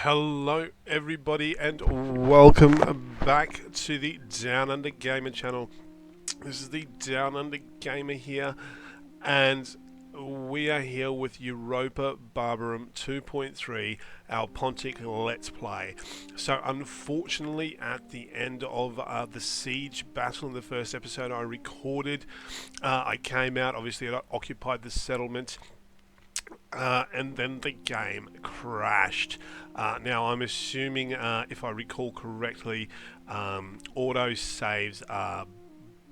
Hello everybody and welcome back to the Down Under Gamer channel. This is the Down Under Gamer here, and we are here with Europa Barbarorum 2.3, our Pontic Let's Play. So unfortunately at the end of the siege battle in the first episode I recorded, I came out, obviously I occupied the settlement, and then the game crashed. Now I'm assuming, if I recall correctly, auto saves are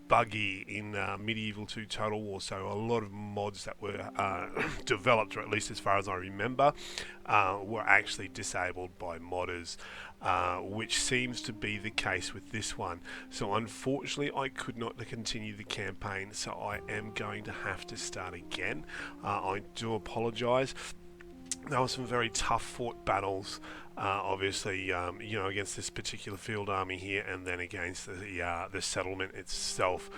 buggy in Medieval 2 Total War, so a lot of mods that were developed, or at least as far as I remember, were actually disabled by modders, which seems to be the case with this one. So unfortunately I could not continue the campaign, so I am going to have to start again. I do apologise. There were some very tough fought battles, obviously, you know, against this particular field army here, and then against the settlement itself.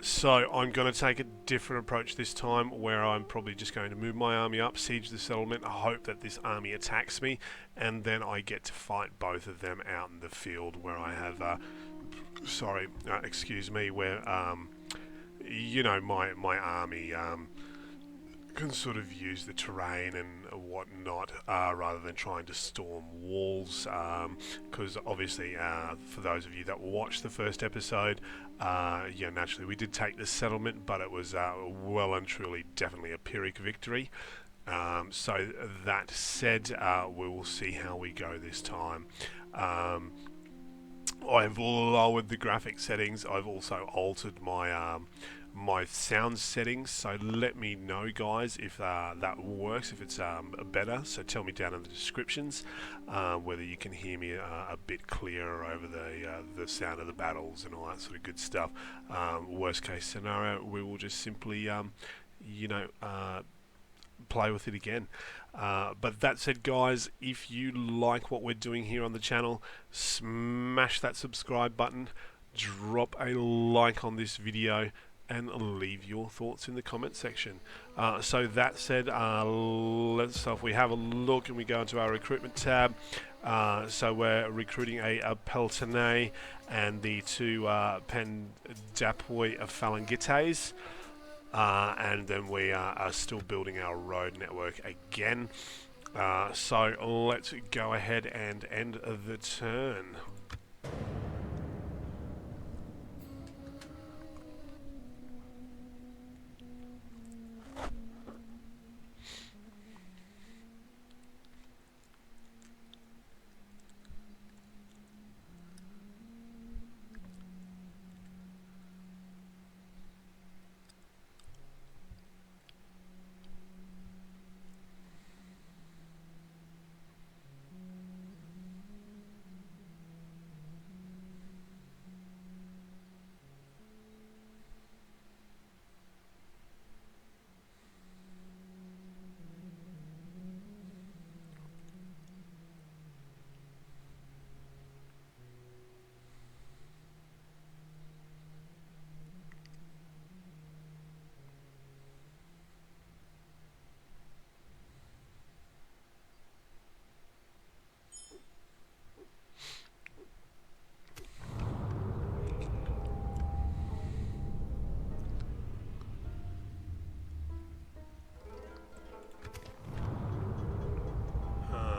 So I'm going to take a different approach this time, where I'm probably just going to move my army up, siege the settlement, hope that this army attacks me, and then I get to fight both of them out in the field, where I have, excuse me, where, you know, my army, can sort of use the terrain and whatnot, rather than trying to storm walls, because obviously, for those of you that watched the first episode, yeah, naturally we did take the settlement, but it was well and truly definitely a Pyrrhic victory. So that said, we will see how we go this time. I've lowered the graphic settings. I've also altered my my sound settings, so let me know, guys, if that works, if it's better. So tell me down in the descriptions whether you can hear me a bit clearer over the sound of the battles and all that sort of good stuff. Worst case scenario, we will just simply you know, play with it again. But that said, guys, if you like what we're doing here on the channel, smash that subscribe button, drop a like on this video, and leave your thoughts in the comment section. So that said, let's if we have a look and we go into our recruitment tab. So we're recruiting a Peltane and the two Pendapoi Phalangites. And then we are still building our road network again. So let's go ahead and end the turn.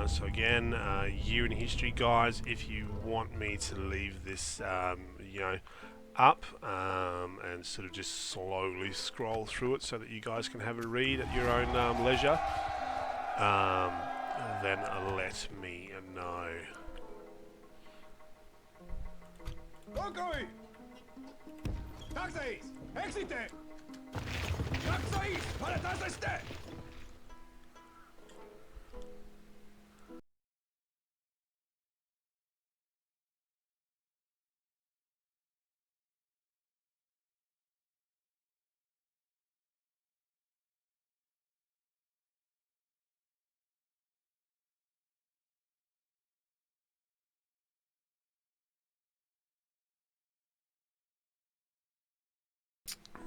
So again, year in history, guys. If you want me to leave this, you know, up and sort of just slowly scroll through it so that you guys can have a read at your own leisure, then let me know.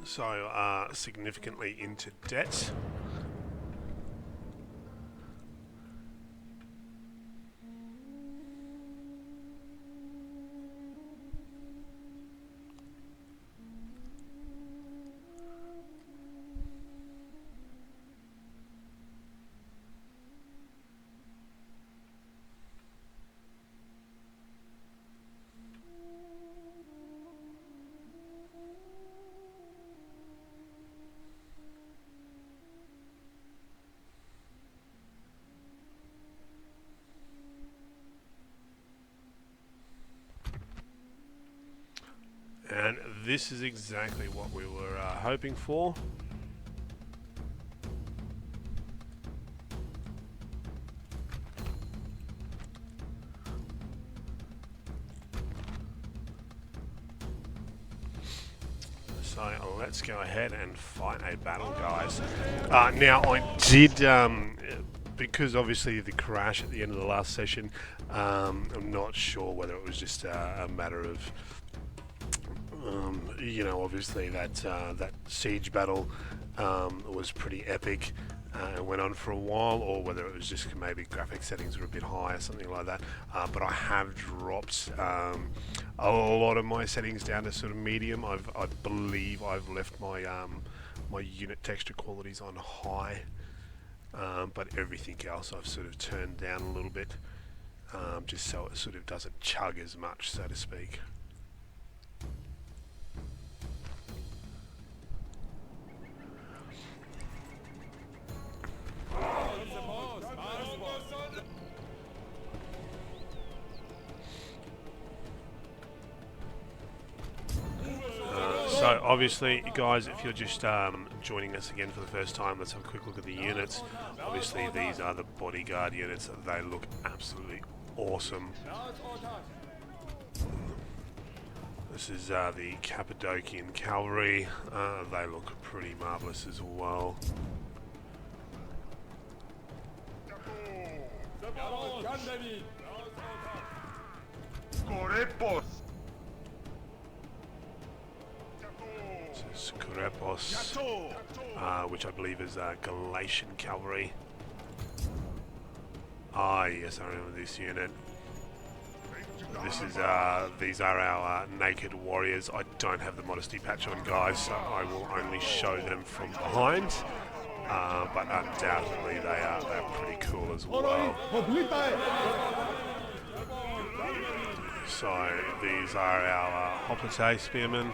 So significantly into debt. this is exactly what we were hoping for. So let's go ahead and fight a battle, guys. Now I did, because obviously the crash at the end of the last session, I'm not sure whether it was just a matter of, you know, obviously that siege battle was pretty epic. It went on for a while, or whether it was just maybe graphic settings were a bit high or something like that. But I have dropped a lot of my settings down to sort of medium. I believe I've left my my unit texture qualities on high, but everything else I've sort of turned down a little bit, just so it sort of doesn't chug as much, so to speak. So obviously, guys, if you're just joining us again for the first time, let's have a quick look at the units. Obviously, these are the bodyguard units. They look absolutely awesome. This is the Cappadocian cavalry. They look pretty marvellous as well. This is Kurepos, which I believe is Galatian cavalry. Ah, yes, I remember this unit. This is these are our naked warriors. I don't have the modesty patch on, guys, so I will only show them from behind. But undoubtedly they're pretty cool as well. So these are our Hoplite spearmen.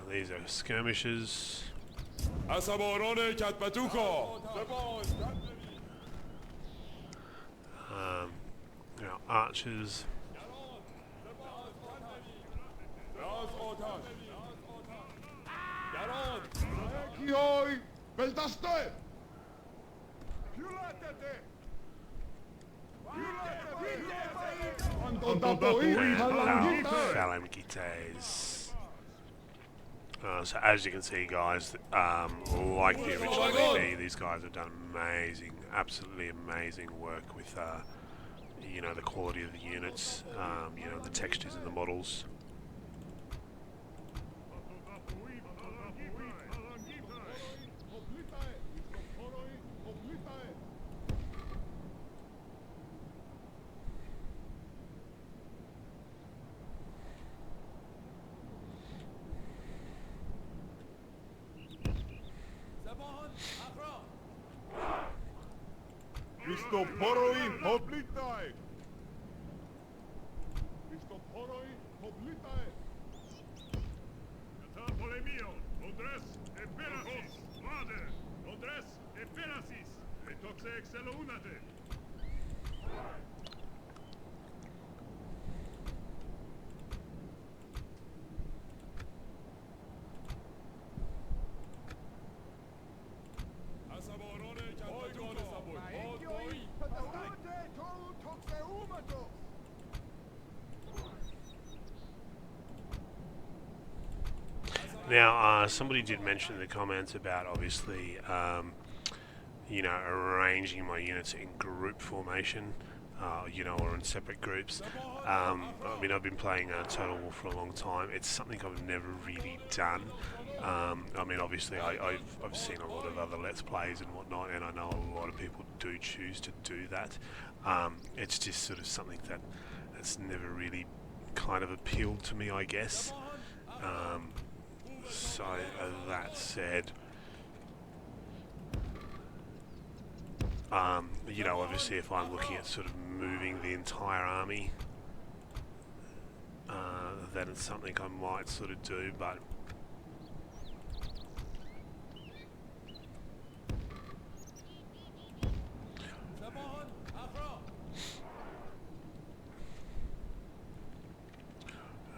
These are skirmishers. Our archers. Phalangites. So as you can see, guys, like the original EV, these guys have done amazing, absolutely amazing work with, you know, the quality of the units, you know, the textures and the models. Now, somebody did mention in the comments about obviously, you know, arranging my units in group formation, you know, or in separate groups. I mean, I've been playing Total War for a long time. It's something I've never really done. I mean, obviously, I've seen a lot of other Let's Plays and whatnot, and I know a lot of people do choose to do that. It's just sort of something that's never really kind of appealed to me, I guess. So that said, you know, obviously if I'm looking at sort of moving the entire army, that it's something I might sort of do, but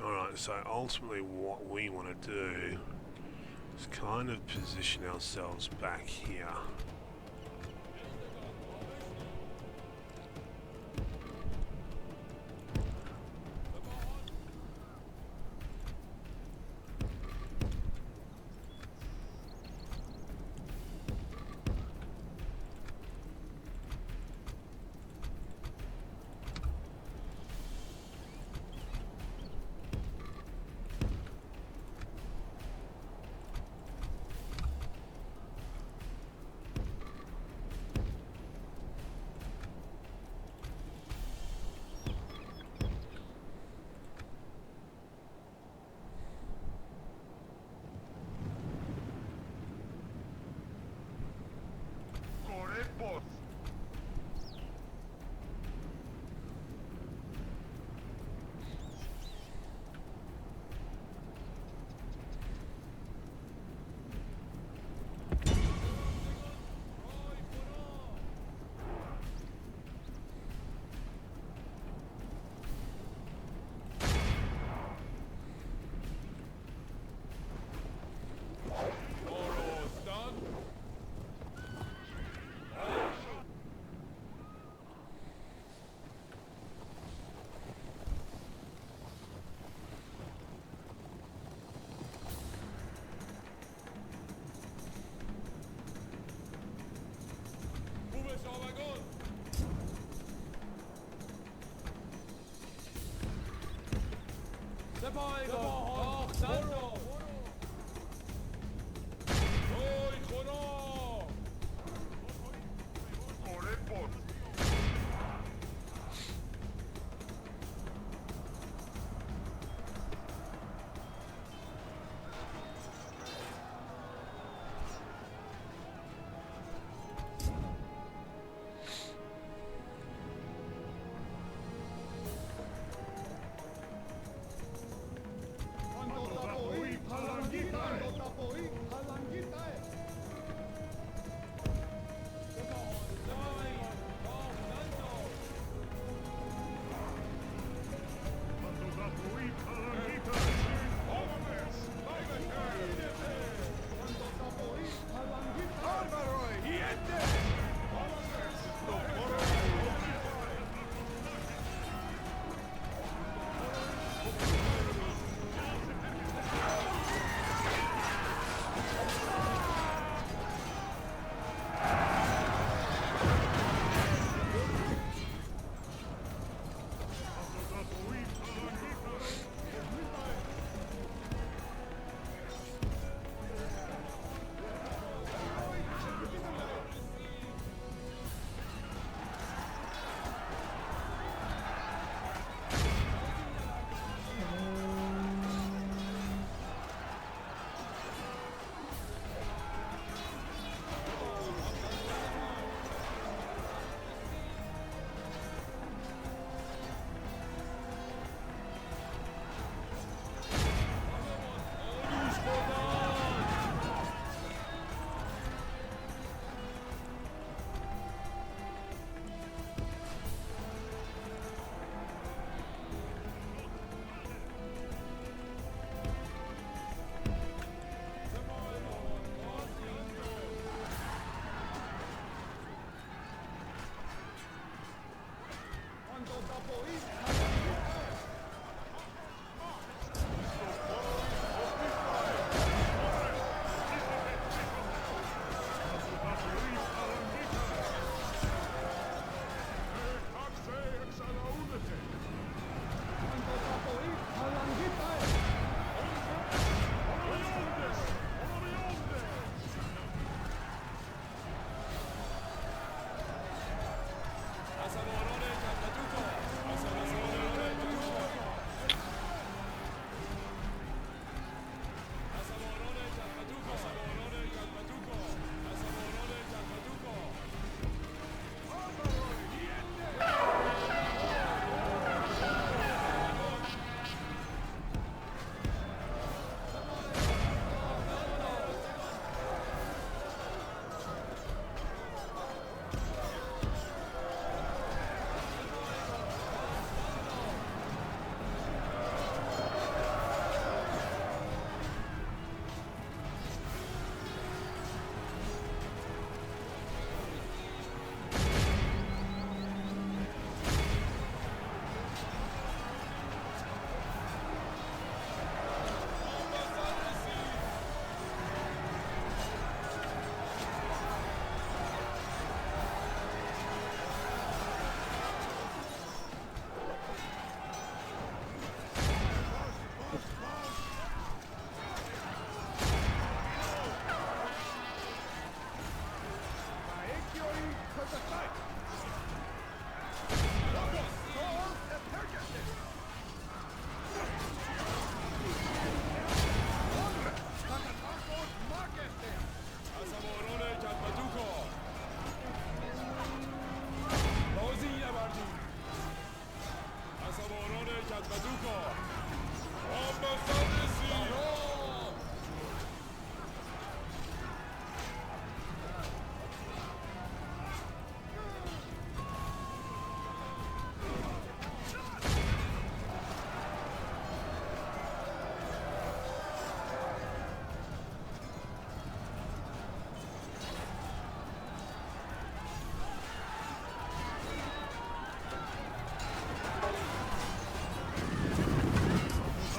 alright, so ultimately what we want to do is kind of position ourselves back here.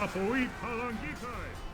Apoi Palangitai.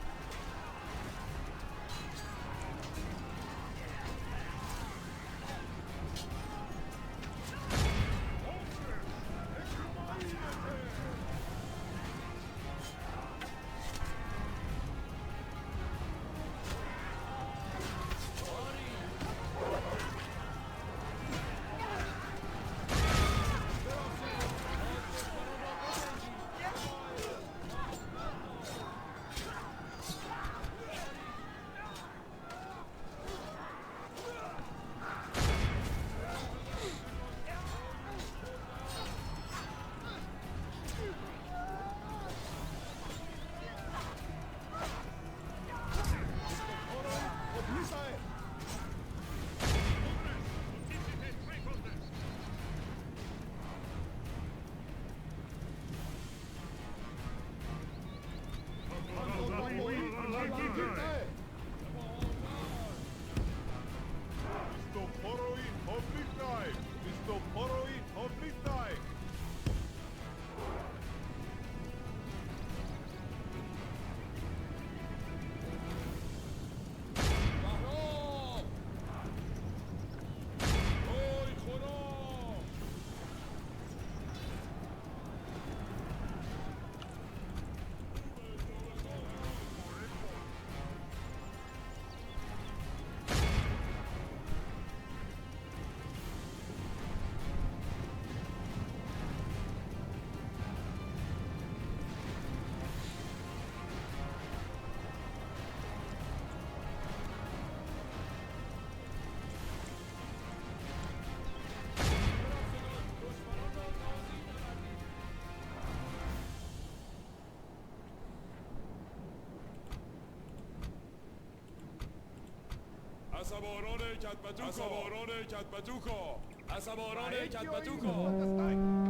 Asaborone Katbatuko! Asaborone Katbatuko!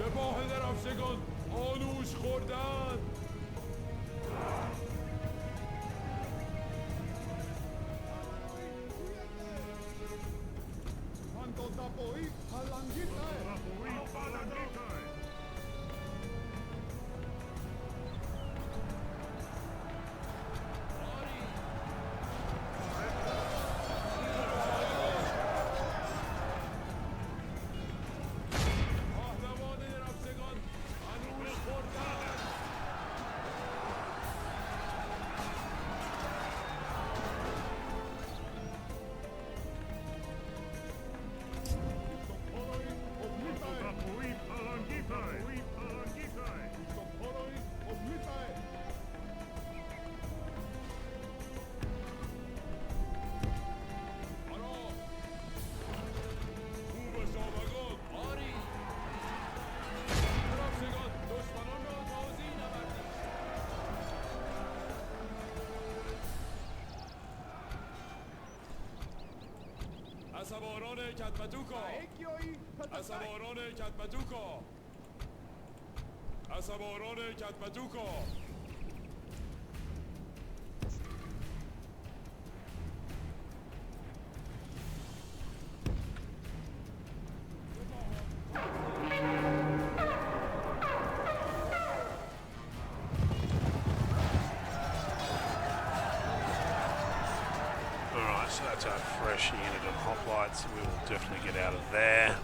سپاه درفشگان آنوش خوردن Asaborone Katbatuko! Asaborone Katbatuko! Asaborone Katbatuko! Alright, so that's our fresh unit of hoplites. We will definitely get out of there.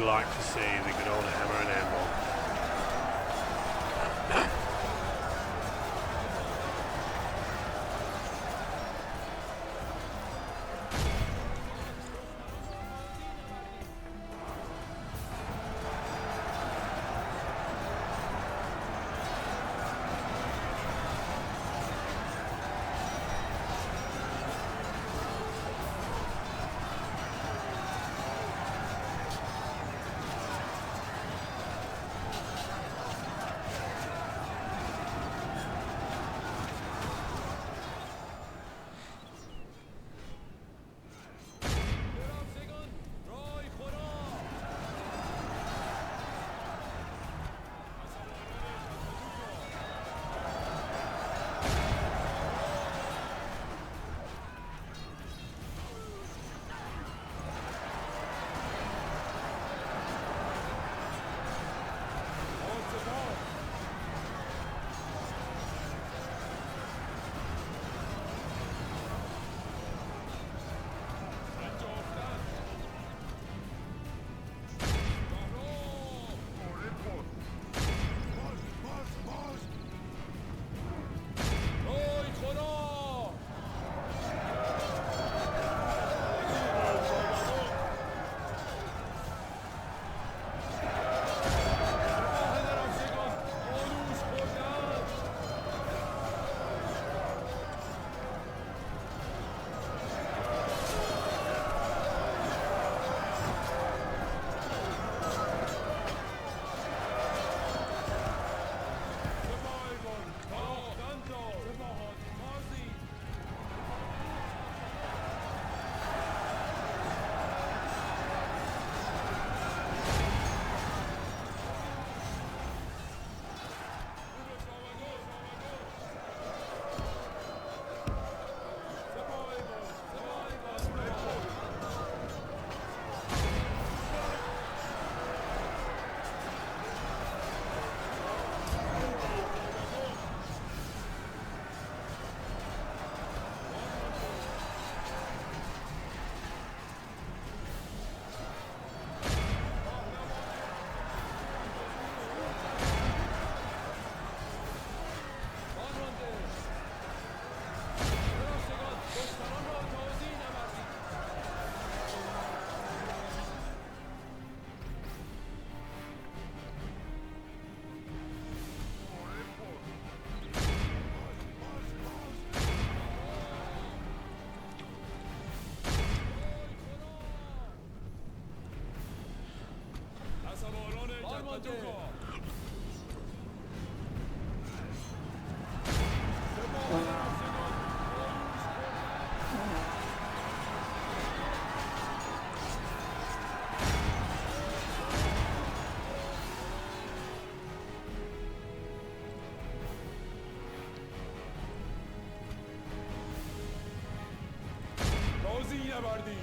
like to see the good old hammer and anvil. نبردی.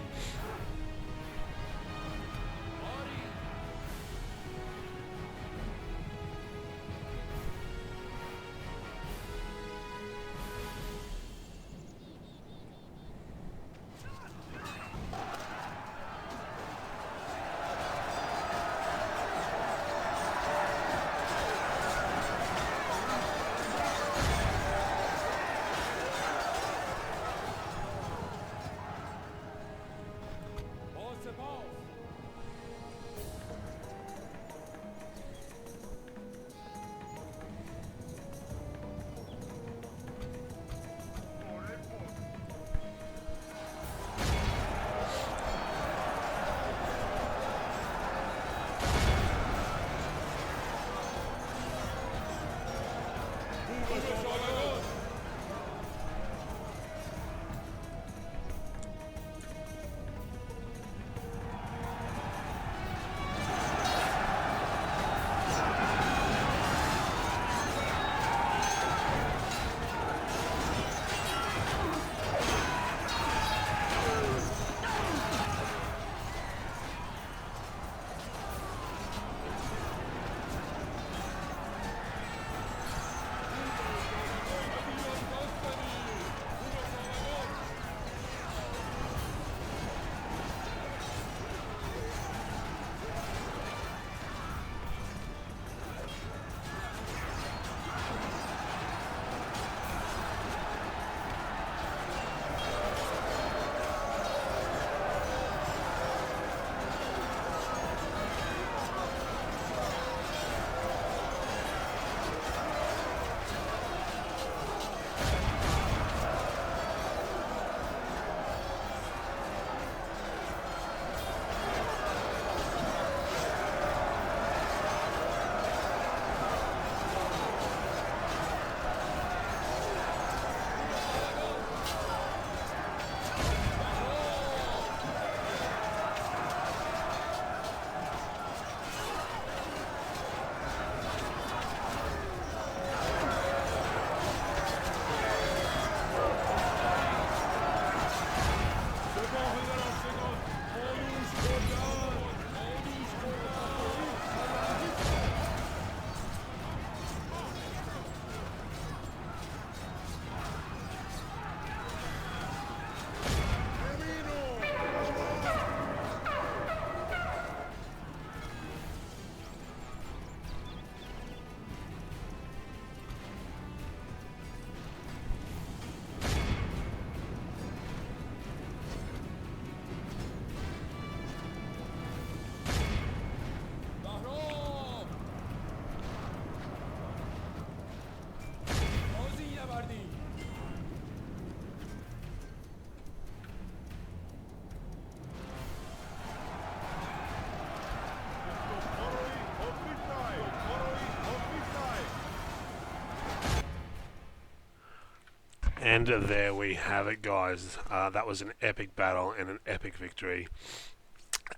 And there we have it, guys. That was an epic battle and an epic victory.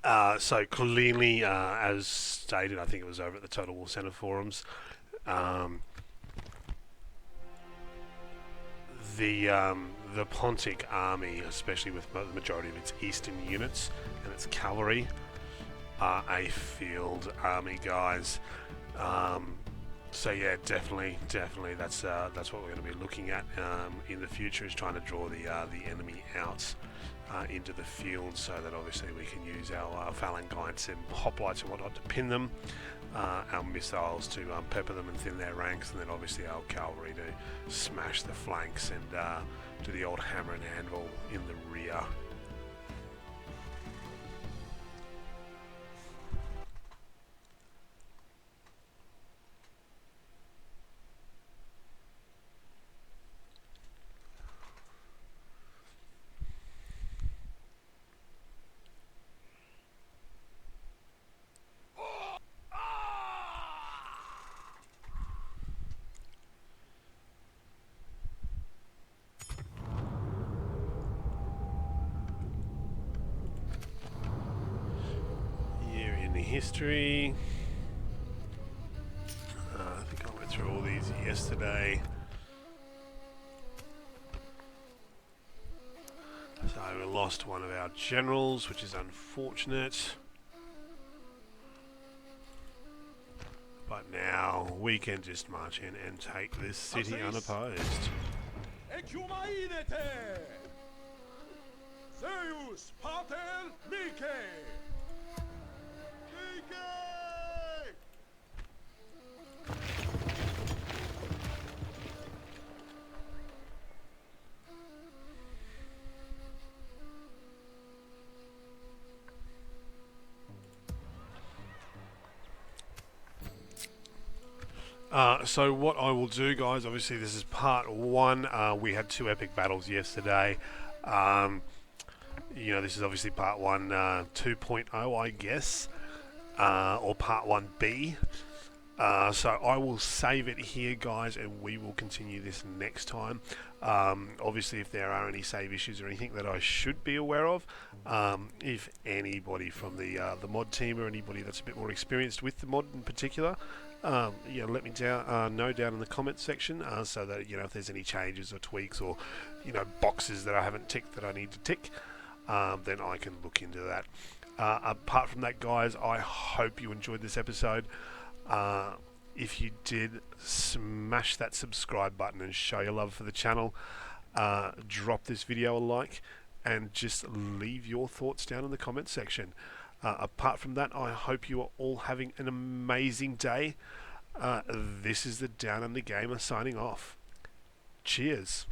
So clearly, as stated, I think it was over at the Total War Center forums, the Pontic army, especially with the majority of its eastern units and its cavalry, are a field army, guys. So yeah, definitely, that's what we're going to be looking at in the future, is trying to draw the enemy out into the field, so that obviously we can use our phalangites and hoplites and whatnot to pin them, our missiles to pepper them and thin their ranks, and then obviously our cavalry to smash the flanks and do the old hammer and anvil in the rear. History. I think I went through all these yesterday. So we lost one of our generals, which is unfortunate. But now we can just march in and take this city unopposed. Zeus, Pater, Nike! So what I will do, guys, obviously this is part one. We had two epic battles yesterday. You know, this is obviously part one, 2.0, I guess, or part 1B. So I will save it here, guys, and we will continue this next time. Obviously, if there are any save issues or anything that I should be aware of, if anybody from the mod team or anybody that's a bit more experienced with the mod in particular, let me know down in the comments section, so that, you know, if there's any changes or tweaks or, you know, boxes that I haven't ticked that I need to tick, then I can look into that. Apart from that, guys, I hope you enjoyed this episode. If you did, smash that subscribe button and show your love for the channel. Drop this video a like and just leave your thoughts down in the comment section. Apart from that, I hope you are all having an amazing day. This is the Down Under Gamer signing off. Cheers.